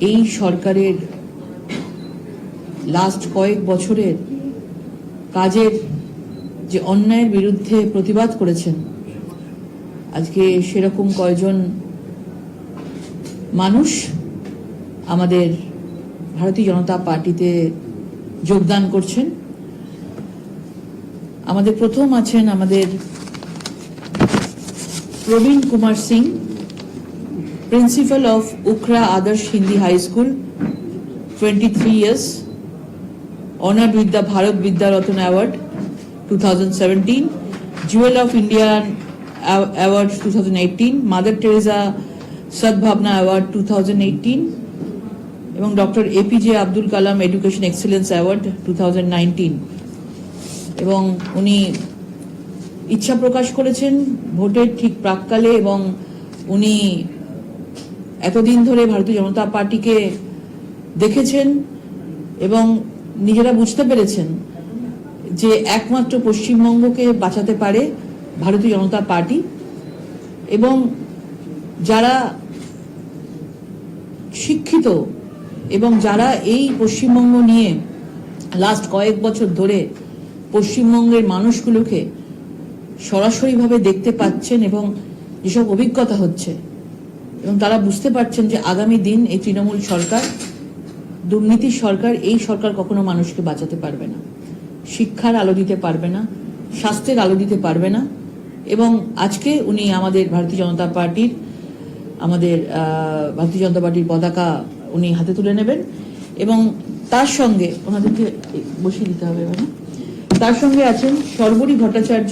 এই সরকারের লাস্ট কয়েক বছরের কাজের যে অন্যায়ের বিরুদ্ধে প্রতিবাদ করেছেন, আজকে সেরকম কয়েকজন মানুষ আমাদের ভারতীয় জনতা পার্টিতে যোগদান করছেন। আমাদের প্রথম আছেন আমাদের Praveen Kumar Singh, principal of Ukhra Adarsh Hindi high school, 23 years, honored with the Bharat Vidya Ratna Award 2017, Jewel of India Award 2018, Mother Teresa Sadbhavna Award 2018 এবং doctor APJ Abdul Kalam education excellence award 2019। এবং উনি ইচ্ছা প্রকাশ করেছেন ভোটের ঠিক প্রাককালে, এবং উনি এতদিন ধরে ভারতীয় জনতা পার্টিকে দেখেছেন এবং নিজেরা বুঝতে পেরেছেন যে একমাত্র পশ্চিমবঙ্গকে বাঁচাতে পারে ভারতীয় জনতা পার্টি। এবং যারা শিক্ষিত এবং যারা এই পশ্চিমবঙ্গ নিয়ে লাস্ট কয়েক বছর ধরে পশ্চিমবঙ্গের মানুষগুলোকে সরাসরিভাবে দেখতে পাচ্ছেন এবং যেসব অভিজ্ঞতা হচ্ছে, এবং তারা বুঝতে পারছেন যে আগামী দিন এই তৃণমূল সরকার, দুর্নীতির সরকার, এই সরকার কখনো মানুষকে বাঁচাতে পারবে না, শিক্ষার আলো দিতে পারবে না, স্বাস্থ্যের আলো দিতে পারবে না। এবং আজকে উনি আমাদের ভারতীয় জনতা পার্টির পতাকা উনি হাতে তুলে নেবেন, এবং তার সঙ্গে ওনাদেরকে বসিয়ে দিতে হবে। তার সঙ্গে আছেন Sarbari Bhattacharya,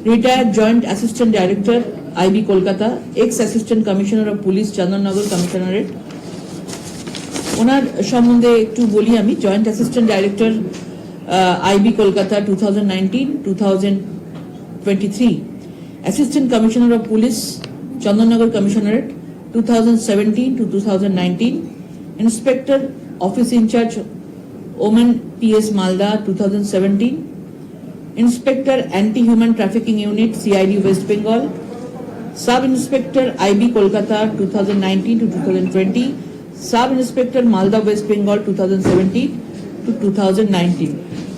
retired joint assistant director IB Kolkata, ex assistant commissioner of police Chandannagar commissionerate. ওনার সম্বন্ধে একটু বলি আমি। Joint assistant director IB Kolkata 2019-2023, assistant commissioner of police Chandannagar commissionerate 2017-2019, inspector office incharge women PS Malda 2017, inspector anti human trafficking unit CID West Bengal, sub inspector IB Kolkata 2019-2020, sub inspector Malda West Bengal 2017-2019।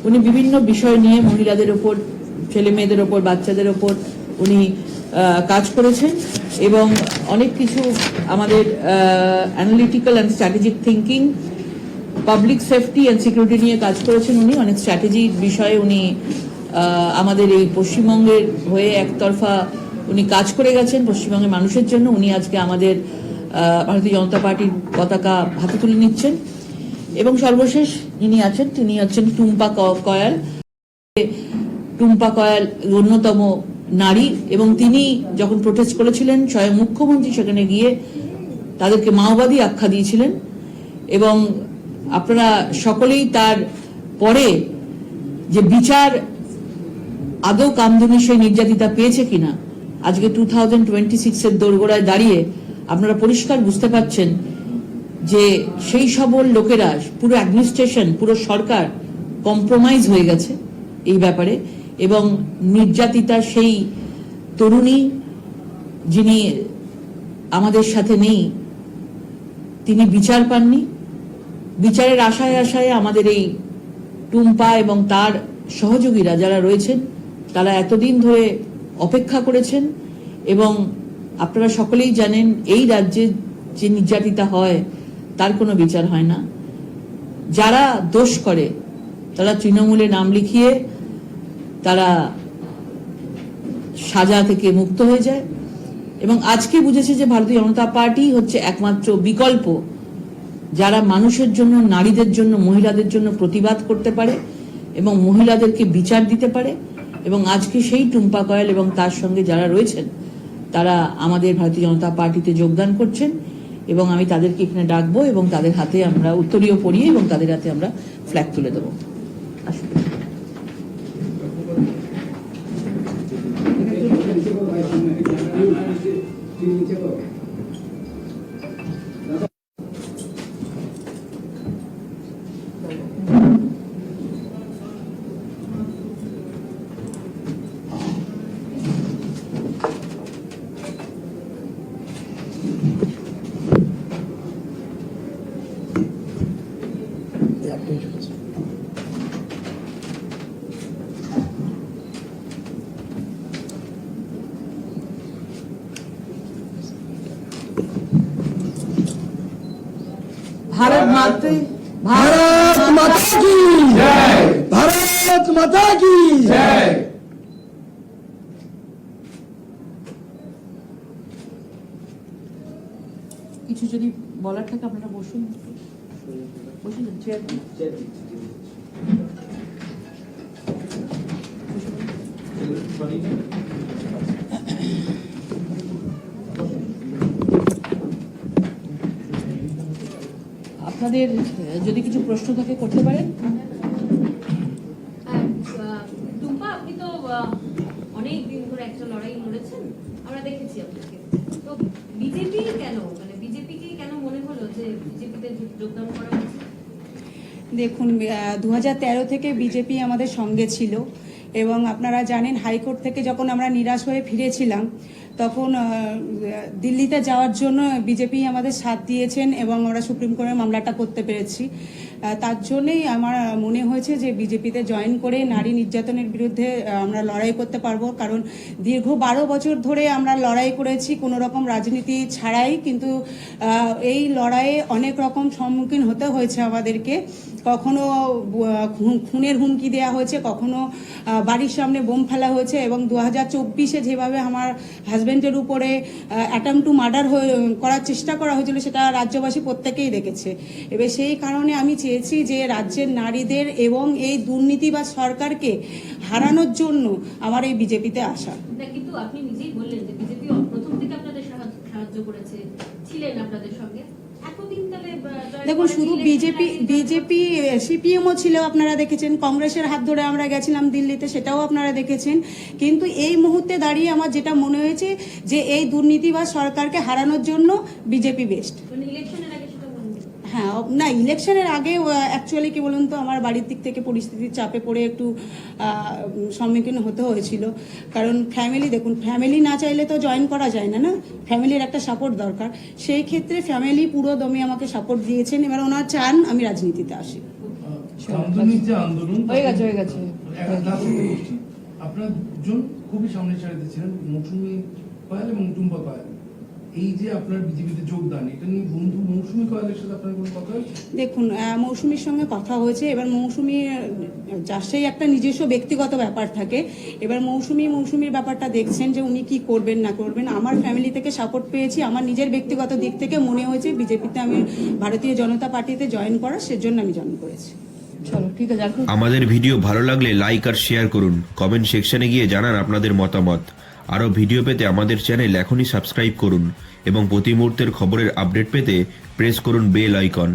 উনি বিভিন্ন বিষয় নিয়ে মহিলাদের ওপর, ছেলে মেয়েদের ওপর, বাচ্চাদের ওপর উনি কাজ করেছেন, এবং অনেক কিছু আমাদের analytical and strategic thinking, public safety and security নিয়ে কাজ করেছেন উনি। অনেক স্ট্র্যাটেজিক বিষয়ে উনি আমাদের এই পশ্চিমবঙ্গের হয়ে একতরফা উনি কাজ করে গেছেন পশ্চিমবঙ্গের মানুষের জন্য। উনি আজকে আমাদের ভারতীয় জনতা পার্টির পতাকা হাতে তুলে নিচ্ছেন। এবং সর্বশেষ যিনি আছেন তিনি হচ্ছেন টুম্পা কয়াল। টুম্পা কয়াল অন্যতম নারী, এবং তিনি যখন প্রোটেস্ট করেছিলেন স্বয়ং মুখ্যমন্ত্রী সেখানে গিয়ে তাদেরকে মাওবাদী আখ্যা দিয়েছিলেন। এবং আপনারা সকলেই তার পরে যে বিচার আদৌ কামদুনি সেই নির্যাতিতা পেয়েছে কিনা, আজকে 2026-এর দোরগোড়ায় দাঁড়িয়ে আপনারা পরিষ্কার বুঝতে পারছেন যে সেই সবল লোকেরা, পুরো অ্যাডমিনিস্ট্রেশন, পুরো সরকার কম্প্রোমাইজ হয়ে গেছে এই ব্যাপারে। এবং নির্যাতিতা সেই তরুণী যিনি আমাদের সাথে নেই, তিনি বিচার পাননি। বিচারের আশায় আশায় আমাদের এই টুম্পা এবং তার সহযোগীরা যারা রয়েছেন তারা এতদিন ধরে অপেক্ষা করেছেন। এবং আপনারা সকলেই জানেন এই রাজ্যে যে নির্যাতিতা হয় তার কোনো বিচার হয় না। যারা দোষ করে তারা তৃণমূলে নাম লিখিয়ে তারা সাজা থেকে মুক্ত হয়ে যায়। এবং আজকে বুঝেছে যে ভারতীয় জনতা পার্টি হচ্ছে একমাত্র বিকল্প যারা মানুষের জন্য, নারীদের জন্য, মহিলাদের জন্য প্রতিবাদ করতে পারে এবং মহিলাদেরকে বিচার দিতে পারে। এবং আজকে সেই টুম্পা কয়াল এবং তার সঙ্গে যারা রয়েছেন তারা আমাদের ভারতীয় জনতা পার্টিতে যোগদান করছেন। এবং আমি তাদেরকে এখানে ডাকবো এবং তাদের হাতে আমরা উত্তরীয় পরিয়ে এবং তাদের হাতে আমরা ফ্ল্যাগ তুলে দেবো। আসুন। भारत माते भारत माता की जय, भारत माता की जय। কিছু যদি বলার থাকে আপনারা বসুন, বসুন চেয়ার দিন। আপনাদের যদি কিছু প্রশ্ন থাকে করতে পারেন। টুম্পা, আপনি তো অনেক দিন ধরে একটা লড়াই লড়েছেন, আমরা দেখেছি আপনাকে। তো বিজেপি কেন, মানে বিজেপিকে কেন মনে হলো যে বিজেপিতে যোগদান করা উচিত? দেখুন, 2013 থেকে বিজেপি আমাদের সঙ্গে ছিল এবং আপনারা জানেন হাইকোর্ট থেকে যখন আমরা নিরাশ হয়ে ফিরেছিলাম তখন দিল্লিতে যাওয়ার জন্য বিজেপি আমাদের সাথ দিয়েছেন এবং আমরা সুপ্রিম কোর্টে মামলাটা করতে পেরেছি। তার জন্যই আমার মনে হয়েছে যে বিজেপিতে জয়েন করে নারী নির্যাতনের বিরুদ্ধে আমরা লড়াই করতে পারবো, কারণ দীর্ঘ 12 বছর ধরে আমরা লড়াই করেছি কোনো রকম রাজনীতি ছাড়াই, কিন্তু এই লড়াইয়ে অনেক রকম সম্মুখীন হতে হয়েছে আমাদেরকে। কখনো খুনের হুমকি দেওয়া হয়েছে, কখনো বাড়ির সামনে বোম ফেলা হয়েছে এবং 2024-এ যেভাবে আমার হাজব্যান্ডের উপরে অ্যাটেম্প টু মার্ডার করার চেষ্টা করা হয়েছিল সেটা রাজ্যবাসী প্রত্যেকেই দেখেছে। এবার সেই কারণে আমি চেয়েছি যে রাজ্যের নারীদের এবং এই দুর্নীতি বা সরকারকে হারানোর জন্য আমার এই বিজেপিতে আসা। না, কিন্তু আপনি নিজেই বললেন যে বিজেপি প্রথম থেকে আপনাদের সাহায্য করেছে, ছিলেন আপনাদের সঙ্গে এতদিন। তাহলে দেখুন, শুধু বিজেপি সিপিএমও ছিল, আপনারা দেখেছেন। কংগ্রেসের হাত ধরে আমরা গেছিলাম দিল্লিতে, সেটাও আপনারা দেখেছেন। কিন্তু এই মুহূর্তে দাঁড়িয়ে আমার যেটা মনে হয়েছে যে এই দুর্নীতিবাজ সরকারকে হারানোর জন্য বিজেপি বেস্ট। ইলেকশনের আগে সেটা বলবেন? হ্যাঁ, না, ইলেকশনের আগে অ্যাকচুয়ালি কি বলুন তো, আমার বাড়ির দিক থেকে পরিস্থিতির চাপে পড়ে একটু সম্মুখীন হতে হয়েছিল। কারণ ফ্যামিলি, দেখুন, ফ্যামিলি না চাইলে তো জয়েন করা যায় না, না, ফ্যামিলির একটা সাপোর্ট দরকার। সেই ক্ষেত্রে ফ্যামিলি পুরো দমে আমাকে সাপোর্ট দিয়েছেন। এবার ওনারা চান আমি রাজনীতিতে আসি। আন্দোলন হয়ে গেছে। আপনার দুজন খুবই সামনে সারিতে ছিলেন, মৌসুমী কয়াল এবং টুম্পা কয়াল। এই যে আপনার বিজেপিতে যোগদান, এটা নিয়ে বন্ধু মৌসুমী কয়ালের সাথে আপনার কোনো কথা হয়েছে? দেখুন, মৌসুমীর সঙ্গে কথা হয়েছে। এবার মৌসুমী যার সেই একটা নিজস্ব ব্যক্তিগত ব্যাপার থাকে। এবার মৌসুমীর ব্যাপারটা দেখছেন যে উনি কি করবেন না করবেন। আমার ফ্যামিলি থেকে সাপোর্ট পেয়েছি, আমার নিজের ব্যক্তিগত দিক থেকে মনে হয়েছে বিজেপিতে আমি ভারতীয় জনতা পার্টিতে জয়েন করার, সেজন্য আমি জয়েন করেছি। চলো, ঠিক আছে। আমাদের ভিডিও ভালো লাগলে লাইক আর শেয়ার করুন, কমেন্ট সেকশনে গিয়ে জানান আপনাদের মতামত। আরও ভিডিও পেতে আমাদের চ্যানেল এখনই সাবস্ক্রাইব করুন এবং প্রতি মুহূর্তের খবরের আপডেট পেতে প্রেস করুন বেল আইকন।